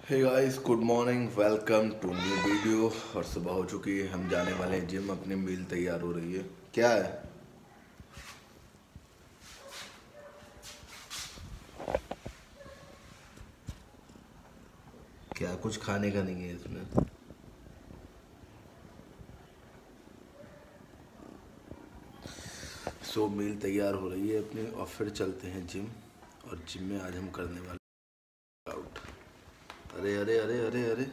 Hey guys, good morning, welcome to new video. और सुबह हो चुकी है, हम जाने वाले हैं जिम। अपनी मील तैयार हो रही है। क्या है? क्या कुछ खाने का नहीं है इसमें? सो मील तैयार हो रही है अपनी, और फिर चलते हैं जिम। और जिम में आज हम करने वाले आउट। अरे अरे अरे अरे अरे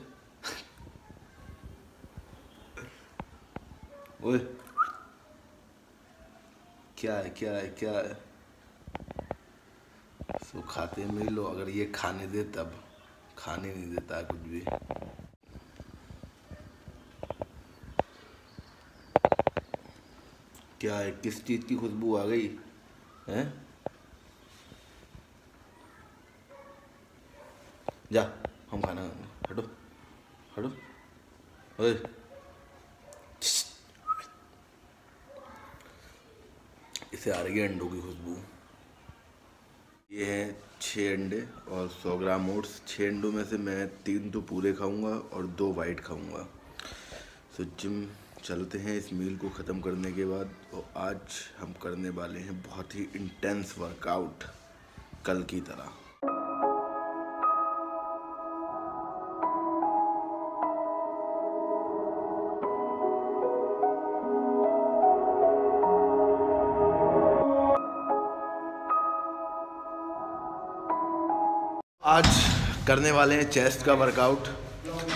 ओए, क्या है क्या है क्या है? सो खाते मील लो, अगर ये खाने दे तब। खाने नहीं देता है कुछ भी। क्या है? किस चीज़ की खुशबू आ गई है? जा, हम खाना खाएंगे। हटो हटो। ओए, इसे आ रही है अंडों की खुशबू। ये है 6 अंडे और 100 ग्राम ओट्स। 6 अंडों में से मैं 3 तो पूरे खाऊंगा और 2 वाइट खाऊंगा। सो जिम चलते हैं इस मील को ख़त्म करने के बाद। और आज हम करने वाले हैं बहुत ही इंटेंस वर्कआउट, कल की तरह। आज करने वाले हैं चेस्ट का workout,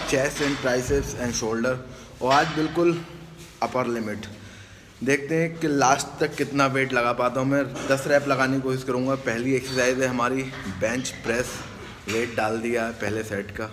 chest and triceps and shoulder. और आज बिल्कुल अपर लिमिट। देखते हैं कि लास्ट तक कितना वेट लगा पाता हूँ मैं। 10 रैप लगाने की कोशिश करूँगा। पहली एक्सरसाइज है हमारी बेंच प्रेस। वेट डाल दिया है पहले सेट का।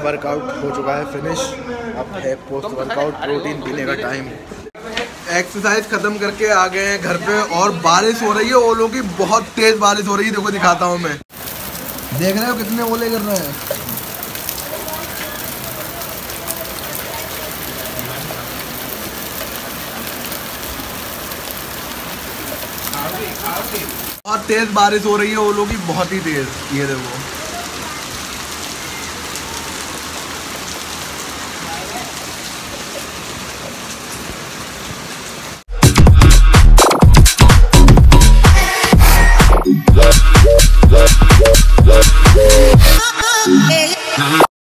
वर्कआउट हो चुका है फिनिश। अब है पोस्ट वर्कआउट प्रोटीन पीने का टाइम। एक्सरसाइज खत्म करके आ गए हैं घर पे और बारिश हो रही है, ओलों की बहुत तेज बारिश हो रही है। देखो दिखाता हूँ मैं, देख रहे हो कितने ओले कर रहे हैं। बहुत तेज बारिश हो रही है, ओलों की बहुत ही तेज। ये देखो